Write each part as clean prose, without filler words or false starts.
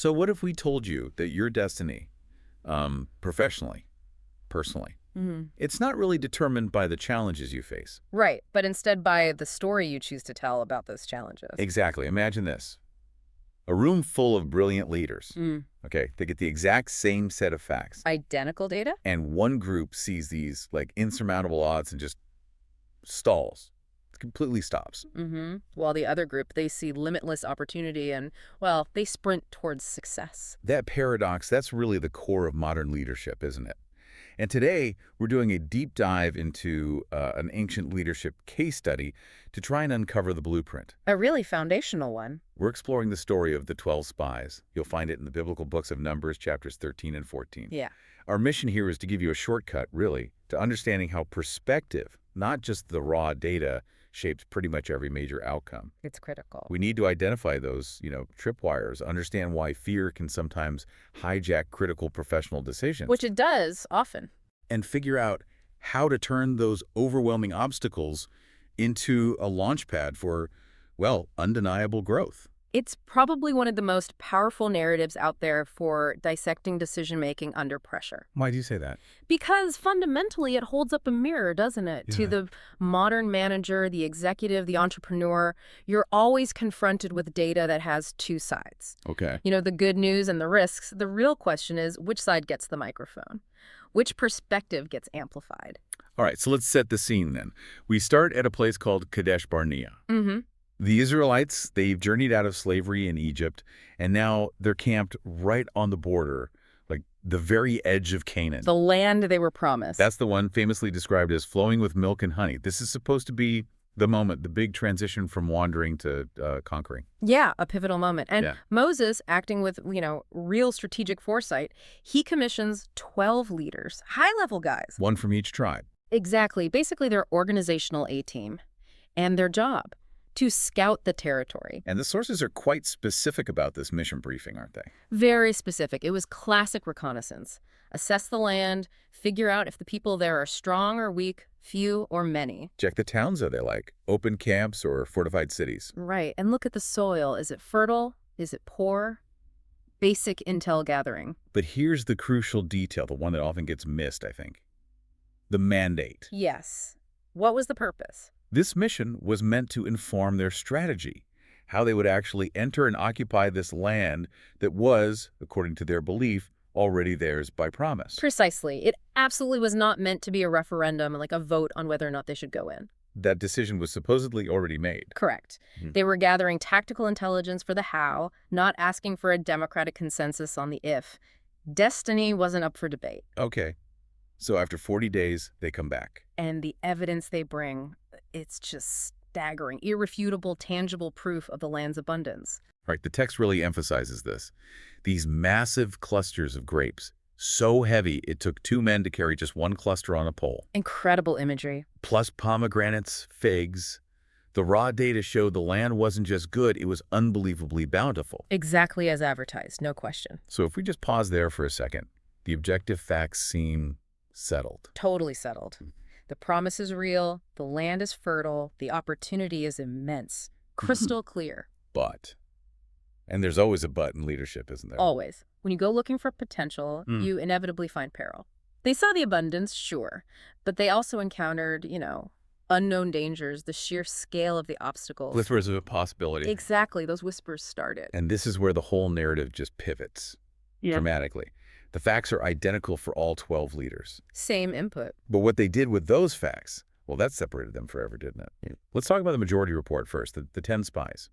So what if we told you that your destiny, professionally, personally, it's not really determined by the challenges you face? Right, but instead by the story you choose to tell about those challenges. Exactly. Imagine this. A room full of brilliant leaders. Mm. Okay, they get the exact same set of facts. Identical data? And one group sees these like insurmountable odds and just stalls, completely stops. While the other group, they see limitless opportunity and, well, they sprint towards success. That paradox, that's really the core of modern leadership, isn't it? And today, we're doing a deep dive into an ancient leadership case study to try and uncover the blueprint. A really foundational one. We're exploring the story of the 12 spies. You'll find it in the biblical books of Numbers, chapters 13 and 14. Yeah. Our mission here is to give you a shortcut, really, to understanding how perspective, not just the raw data, shapes pretty much every major outcome. It's critical. We need to identify those, tripwires, understand why fear can sometimes hijack critical professional decisions. Which it does, often. And figure out how to turn those overwhelming obstacles into a launchpad for, well, undeniable growth. It's probably one of the most powerful narratives out there for dissecting decision-making under pressure. Why do you say that? Because fundamentally it holds up a mirror, doesn't it? Yeah. To the modern manager, the executive, the entrepreneur. You're always confronted with data that has two sides. Okay. The good news and the risks. The real question is, which side gets the microphone? Which perspective gets amplified? All right, so let's set the scene then. We start at a place called Kadesh Barnea. The Israelites, they've journeyed out of slavery in Egypt, and now they're camped right on the border, like the very edge of Canaan. The land they were promised. That's the one famously described as flowing with milk and honey. This is supposed to be the moment, the big transition from wandering to conquering. Yeah, a pivotal moment. And Yeah. Moses, acting with, real strategic foresight, he commissions 12 leaders, high-level guys. One from each tribe. Exactly. Basically, their organizational A-team. And their job, to scout the territory. And the sources are quite specific about this mission briefing, aren't they? Very specific. It was classic reconnaissance. Assess the land, figure out if the people there are strong or weak, few or many. Check the towns, are they like? Open camps or fortified cities? Right. And look at the soil. Is it fertile? Is it poor? Basic intel gathering. But here's the crucial detail, the one that often gets missed, I think. The mandate. Yes. What was the purpose? This mission was meant to inform their strategy, how they would actually enter and occupy this land that was, according to their belief, already theirs by promise. Precisely. It absolutely was not meant to be a referendum, like a vote on whether or not they should go in. That decision was supposedly already made. Correct. They were gathering tactical intelligence for the how, not asking for a democratic consensus on the if. Destiny wasn't up for debate. Okay. So after 40 days, they come back. And the evidence they bring, it's just staggering, irrefutable, tangible proof of the land's abundance. Right, the text really emphasizes this. These massive clusters of grapes, so heavy it took 2 men to carry just one cluster on a pole. Incredible imagery. Plus pomegranates, figs. The raw data showed the land wasn't just good, it was unbelievably bountiful. Exactly as advertised, no question. So if we just pause there for a second, the objective facts seem settled. Totally settled. The promise is real, the land is fertile, the opportunity is immense. Crystal clear. But, and there's always a but in leadership, isn't there? Always. When you go looking for potential, you inevitably find peril. They saw the abundance, sure, but they also encountered, unknown dangers, the sheer scale of the obstacles. Whispers of a possibility. Exactly, those whispers started. And this is where the whole narrative just pivots dramatically. The facts are identical for all 12 leaders. Same input. But what they did with those facts, well, that separated them forever, didn't it? Yeah. Let's talk about the majority report first, the 10 spies.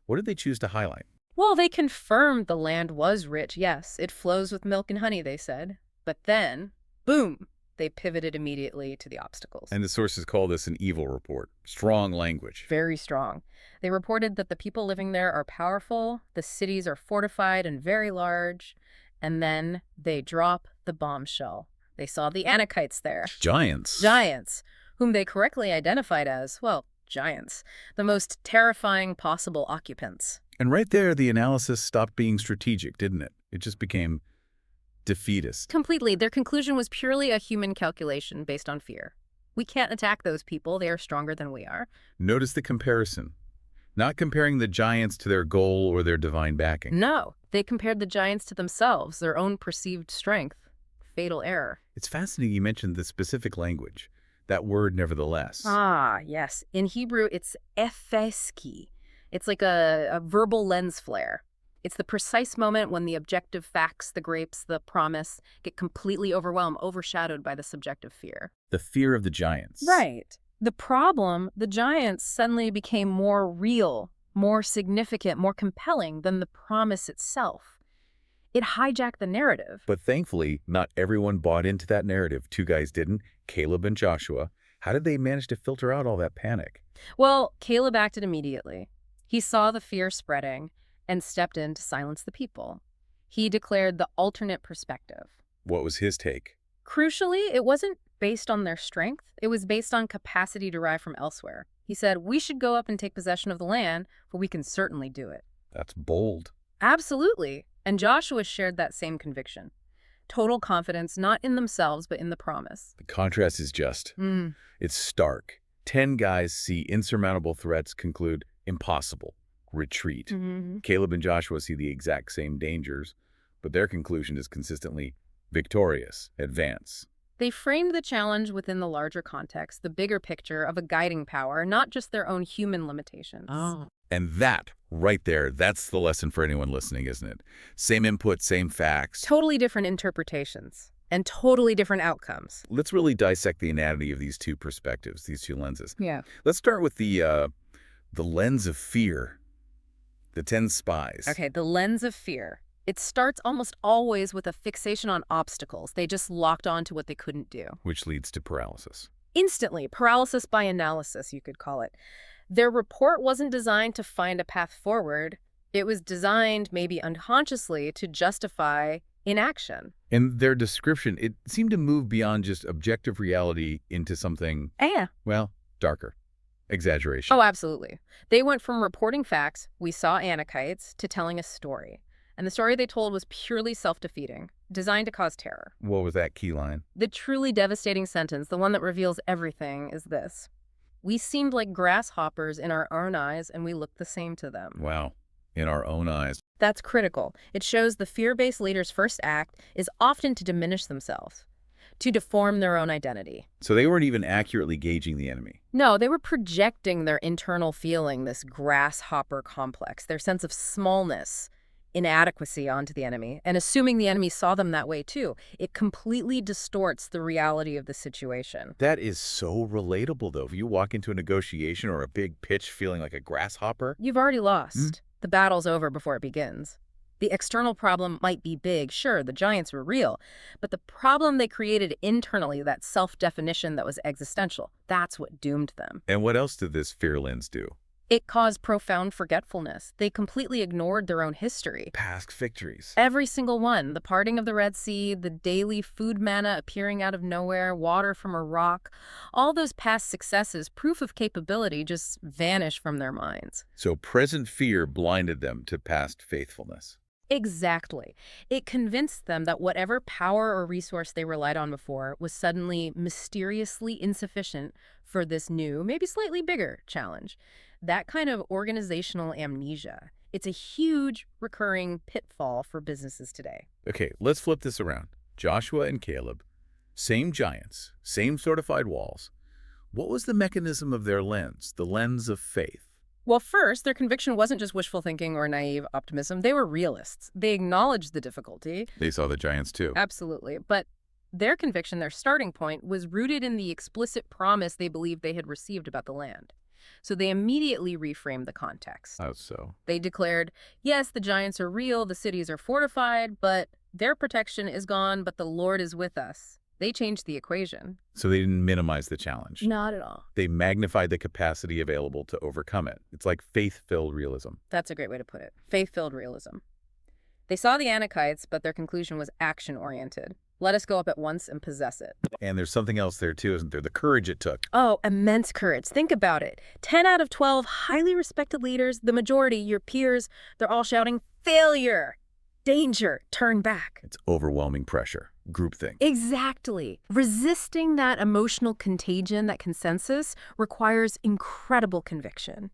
What did they choose to highlight? Well, they confirmed the land was rich, yes. It flows with milk and honey, they said. But then, boom, they pivoted immediately to the obstacles. And the sources call this an evil report. Strong language. Very strong. They reported that the people living there are powerful, the cities are fortified and very large, and then they drop the bombshell. They saw the Anakites there. Giants. Giants, whom they correctly identified as, well, giants, the most terrifying possible occupants. And right there, the analysis stopped being strategic, didn't it? It just became defeatist. Completely. Their conclusion was purely a human calculation based on fear. We can't attack those people. They are stronger than we are. Notice the comparison. Not comparing the giants to their goal or their divine backing. No, they compared the giants to themselves, their own perceived strength. Fatal error. It's fascinating you mentioned the specific language. That word, nevertheless. Ah, yes. In Hebrew, it's efeski. It's like a verbal lens flare. It's the precise moment when the objective facts, the grapes, the promise, get completely overwhelmed, overshadowed by the subjective fear. The fear of the giants. Right. The problem, the giants suddenly became more real, more significant, more compelling than the promise itself. It hijacked the narrative. But thankfully, not everyone bought into that narrative. Two guys didn't, Caleb and Joshua. How did they manage to filter out all that panic? Well, Caleb acted immediately. He saw the fear spreading and stepped in to silence the people. He declared the alternate perspective. What was his take? Crucially, it wasn't based on their strength. It was based on capacity derived from elsewhere. He said, we should go up and take possession of the land, for we can certainly do it. That's bold. Absolutely. And Joshua shared that same conviction. Total confidence, not in themselves, but in the promise. The contrast is just. It's stark. 10 guys see insurmountable threats, conclude impossible, retreat. Caleb and Joshua see the exact same dangers, but their conclusion is consistently victorious, advance. They framed the challenge within the larger context, the bigger picture of a guiding power, not just their own human limitations. And that, right there, that's the lesson for anyone listening, isn't it? Same input, same facts. Totally different interpretations and totally different outcomes. Let's really dissect the anatomy of these two perspectives, these two lenses. Yeah. Let's start with the lens of fear, the 10 spies. Okay, the lens of fear. It starts almost always with a fixation on obstacles. They just locked on to what they couldn't do. Which leads to paralysis. Instantly, paralysis by analysis, you could call it. Their report wasn't designed to find a path forward. It was designed, maybe unconsciously, to justify inaction. And their description, it seemed to move beyond just objective reality into something, well, darker. Exaggeration. Oh, absolutely. They went from reporting facts, we saw Anakites, to telling a story. And the story they told was purely self-defeating, designed to cause terror. What was that key line? The truly devastating sentence, the one that reveals everything, is this. We seemed like grasshoppers in our own eyes, and we looked the same to them. Wow. In our own eyes. That's critical. It shows the fear-based leader's first act is often to diminish themselves, to deform their own identity. So they weren't even accurately gauging the enemy. No, they were projecting their internal feeling, this grasshopper complex, their sense of smallness, inadequacy onto the enemy, and assuming the enemy saw them that way too. It completely distorts the reality of the situation. That is so relatable, though. If you walk into a negotiation or a big pitch feeling like a grasshopper, You've already lost. The battle's over before it begins. The external problem might be big. Sure, the giants were real, but the problem they created internally, that self-definition that was existential, that's what doomed them. And what else did this fear lens do? It caused profound forgetfulness. They completely ignored their own history. Past victories. Every single one. The parting of the Red Sea, the daily food manna appearing out of nowhere, water from a rock. All those past successes, proof of capability, just vanished from their minds. So present fear blinded them to past faithfulness. Exactly. It convinced them that whatever power or resource they relied on before was suddenly mysteriously insufficient for this new, maybe slightly bigger challenge. That kind of organizational amnesia, it's a huge recurring pitfall for businesses today. Okay, let's flip this around. Joshua and Caleb, same giants, same fortified walls. What was the mechanism of their lens, the lens of faith? Well, first, their conviction wasn't just wishful thinking or naive optimism. They were realists. They acknowledged the difficulty. They saw the giants too. Absolutely. But their conviction, their starting point, was rooted in the explicit promise they believed they had received about the land. So they immediately reframed the context. How so? They declared, yes, the giants are real, the cities are fortified, but their protection is gone, but the Lord is with us. They changed the equation. So they didn't minimize the challenge. Not at all. They magnified the capacity available to overcome it. It's like faith-filled realism. That's a great way to put it. Faith-filled realism. They saw the Anakites, but their conclusion was action-oriented. Let us go up at once and possess it. And there's something else there too, isn't there? The courage it took. Oh, immense courage. Think about it. 10 out of 12 highly respected leaders, the majority, your peers, they're all shouting, failure. danger, turn back. It's overwhelming pressure, groupthink. Exactly. Resisting that emotional contagion, that consensus, requires incredible conviction.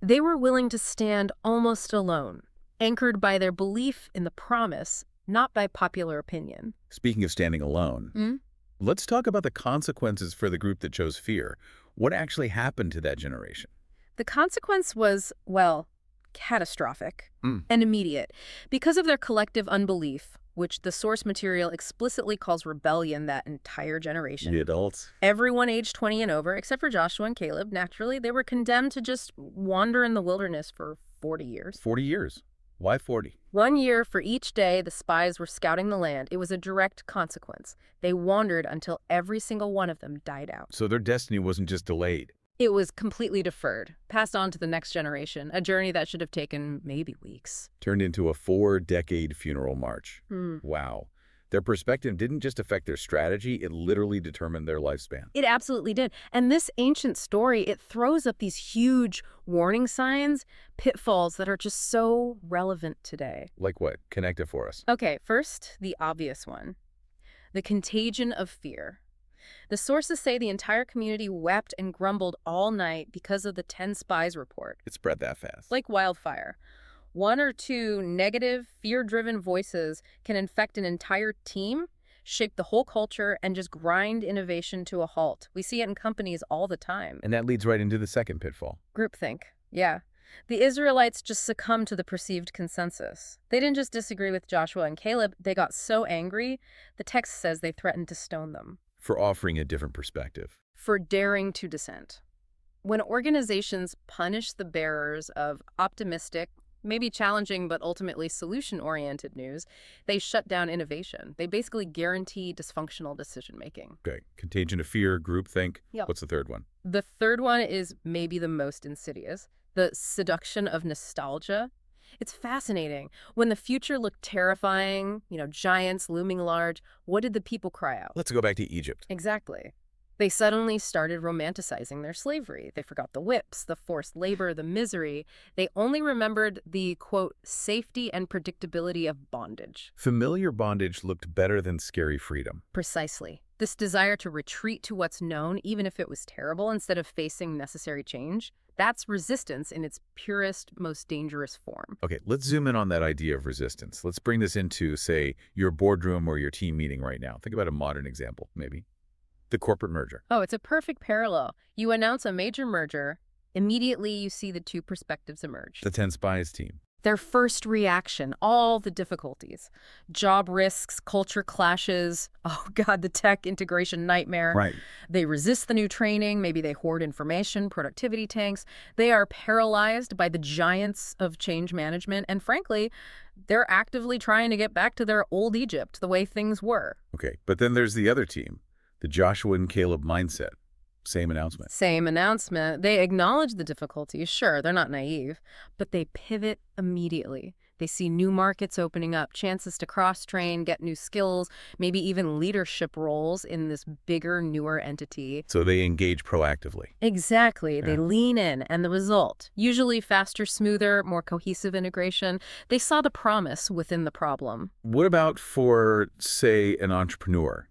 They were willing to stand almost alone, anchored by their belief in the promise, not by popular opinion. Speaking of standing alone, let's talk about the consequences for the group that chose fear. What actually happened to that generation? The consequence was, well, catastrophic and immediate. Because of their collective unbelief, which the source material explicitly calls rebellion that entire generation. The adults. Everyone aged 20 and over, except for Joshua and Caleb, naturally, they were condemned to just wander in the wilderness for 40 years. 40 years. Why 40? 1 year for each day the spies were scouting the land. It was a direct consequence. They wandered until every single one of them died out. So their destiny wasn't just delayed. It was completely deferred, passed on to the next generation, a journey that should have taken maybe weeks. Turned into a 4-decade funeral march. Wow. Their perspective didn't just affect their strategy, it literally determined their lifespan. It absolutely did. And this ancient story, it throws up these huge warning signs, pitfalls that are just so relevant today. Like what? Connect it for us. Okay, first, the obvious one. The contagion of fear. The sources say the entire community wept and grumbled all night because of the 10 spies report. It spread that fast. Like wildfire. 1 or 2 negative, fear-driven voices can infect an entire team, shape the whole culture, and just grind innovation to a halt. We see it in companies all the time. And that leads right into the second pitfall. Groupthink. Yeah. The Israelites just succumbed to the perceived consensus. They didn't just disagree with Joshua and Caleb, they got so angry, the text says they threatened to stone them. For offering a different perspective. For daring to dissent. When organizations punish the bearers of optimistic, maybe challenging but ultimately solution-oriented news, they shut down innovation. They basically guarantee dysfunctional decision-making. Okay. Contagion of fear, groupthink. Yep. What's the third one? The third one is maybe the most insidious. The seduction of nostalgia. It's fascinating. When the future looked terrifying, giants looming large, what did the people cry out? Let's go back to Egypt. Exactly. They suddenly started romanticizing their slavery. They forgot the whips, the forced labor, the misery. They only remembered the, quote, safety and predictability of bondage. Familiar bondage looked better than scary freedom. Precisely. This desire to retreat to what's known, even if it was terrible, instead of facing necessary change, that's resistance in its purest, most dangerous form. Okay, let's zoom in on that idea of resistance. Let's bring this into, say, your boardroom or your team meeting right now. Think about a modern example, maybe. The corporate merger. Oh, it's a perfect parallel. You announce a major merger, immediately you see the 2 perspectives emerge. The 10 spies team. Their first reaction, all the difficulties, job risks, culture clashes, oh God, the tech integration nightmare. Right. They resist the new training, maybe they hoard information, productivity tanks. They are paralyzed by the giants of change management, and frankly, they're actively trying to get back to their old Egypt, the way things were. Okay, but then there's the other team, the Joshua and Caleb mindset. Same announcement. Same announcement. They acknowledge the difficulties. Sure, they're not naive, but they pivot immediately. They see new markets opening up, chances to cross-train, get new skills, maybe even leadership roles in this bigger, newer entity. So they engage proactively. Exactly. Yeah. They lean in, and the result, usually faster, smoother, more cohesive integration. They saw the promise within the problem. What about for, say, an entrepreneur?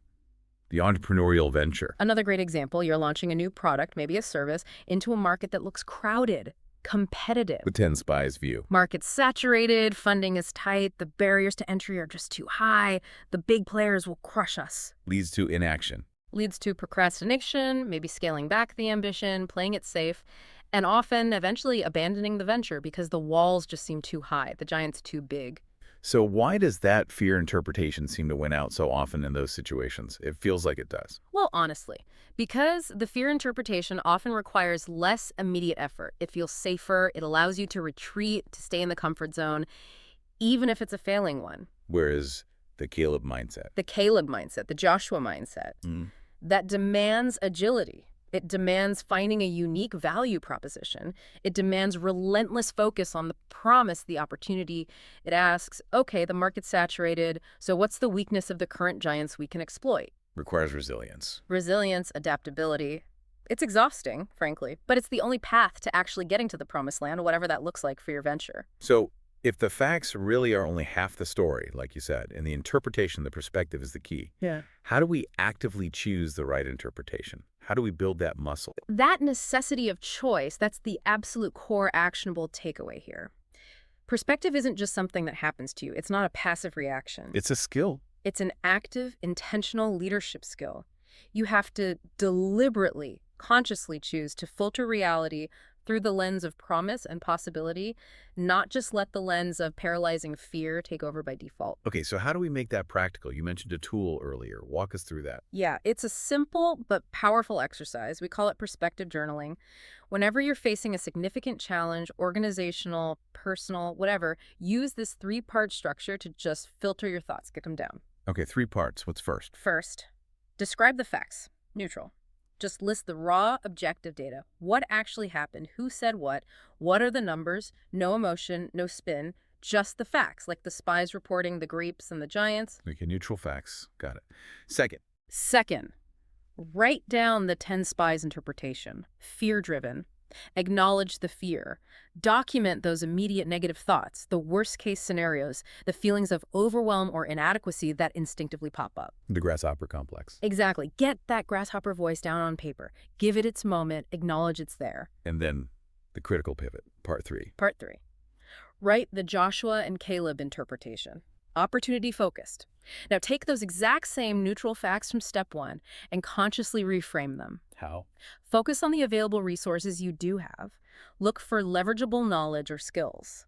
The entrepreneurial venture. Another great example, you're launching a new product, maybe a service, into a market that looks crowded, competitive. The 10 spies view. Market's saturated, funding is tight, the barriers to entry are just too high, the big players will crush us. Leads to inaction. Leads to procrastination, maybe scaling back the ambition, playing it safe, and often, eventually abandoning the venture because the walls just seem too high, the giant's too big. So why does that fear interpretation seem to win out so often in those situations? It feels like it does. Well, honestly, because the fear interpretation often requires less immediate effort. It feels safer, it allows you to retreat, to stay in the comfort zone, even if it's a failing one. Whereas the Caleb mindset. The Caleb mindset, the Joshua mindset, that demands agility. It demands finding a unique value proposition. It demands relentless focus on the promise, the opportunity. It asks, okay, the market's saturated, so what's the weakness of the current giants we can exploit? Requires resilience. Resilience, adaptability. It's exhausting, frankly, but it's the only path to actually getting to the promised land, whatever that looks like for your venture. So If the facts really are only half the story, like you said, and the interpretation, the perspective is the key, Yeah. how do we actively choose the right interpretation? How do we build that muscle? That necessity of choice, that's the absolute core actionable takeaway here. Perspective isn't just something that happens to you. It's not a passive reaction. It's a skill. It's an active, intentional leadership skill. You have to deliberately, consciously choose to filter reality through the lens of promise and possibility, not just let the lens of paralyzing fear take over by default. Okay, so how do we make that practical? You mentioned a tool earlier. Walk us through that. Yeah, it's a simple but powerful exercise. We call it perspective journaling. Whenever you're facing a significant challenge, organizational, personal, whatever, use this three-part structure to just filter your thoughts, get them down. Okay, 3 parts. What's first? First, describe the facts. Neutral. Just list the raw, objective data. What actually happened? Who said what? What are the numbers? No emotion, no spin, just the facts, like the spies reporting the grapes and the giants. Okay, neutral facts. Got it. Second. Second, write down the 10 spies interpretation. Fear-driven. Acknowledge the fear. Document those immediate negative thoughts, the worst-case scenarios, the feelings of overwhelm or inadequacy that instinctively pop up. The grasshopper complex. Exactly. Get that grasshopper voice down on paper. Give it its moment. Acknowledge it's there. And then the critical pivot, part 3. Part 3. Write the Joshua and Caleb interpretation. Opportunity-focused. Now take those exact same neutral facts from step 1 and consciously reframe them. How? Focus on the available resources you do have. Look for leverageable knowledge or skills.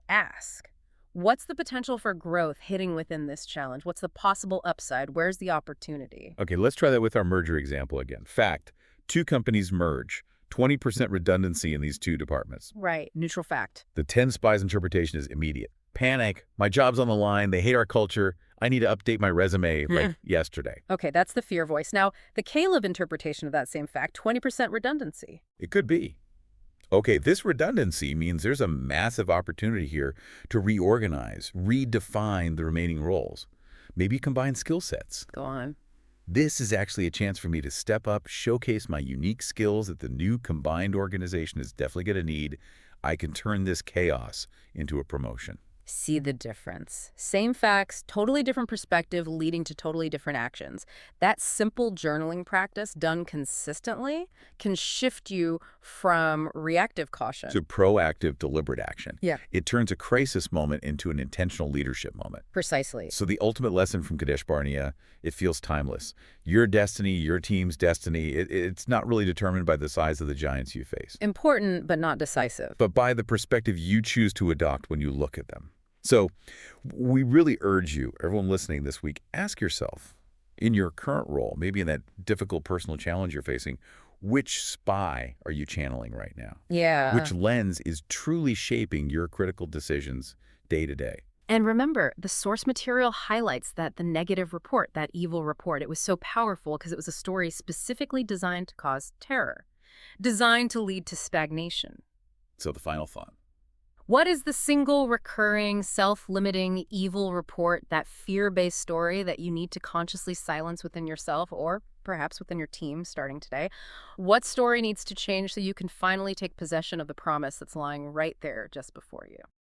Ask, what's the potential for growth hitting within this challenge? What's the possible upside? Where's the opportunity? Okay, let's try that with our merger example again. Fact, 2 companies merge. 20% redundancy in these 2 departments. Right, neutral fact. The 10 spies interpretation is immediate. Panic. My job's on the line. They hate our culture. I need to update my resume like yesterday. Okay, that's the fear voice. Now, the Caleb interpretation of that same fact, 20% redundancy. It could be. Okay, this redundancy means there's a massive opportunity here to reorganize, redefine the remaining roles. Maybe combine skill sets. Go on. This is actually a chance for me to step up, showcase my unique skills that the new combined organization is definitely going to need. I can turn this chaos into a promotion. See the difference. Same facts, totally different perspective, leading to totally different actions. That simple journaling practice done consistently can shift you from reactive caution To proactive, deliberate action. Yeah. It turns a crisis moment into an intentional leadership moment. Precisely. So the ultimate lesson from Kadesh Barnea, it feels timeless. Your destiny, your team's destiny, it's not really determined by the size of the giants you face, Important, but not decisive. but by the perspective you choose to adopt when you look at them. So we really urge you, everyone listening this week, ask yourself, in your current role, maybe in that difficult personal challenge you're facing, which spy are you channeling right now? Yeah. Which lens is truly shaping your critical decisions day to day? And remember, the source material highlights that the negative report, that evil report, it was so powerful because it was a story specifically designed to cause terror, designed to lead to stagnation. So the final thought. What is the single recurring, self-limiting, evil report, that fear-based story that you need to consciously silence within yourself or perhaps within your team starting today? What story needs to change so you can finally take possession of the promise that's lying right there just before you?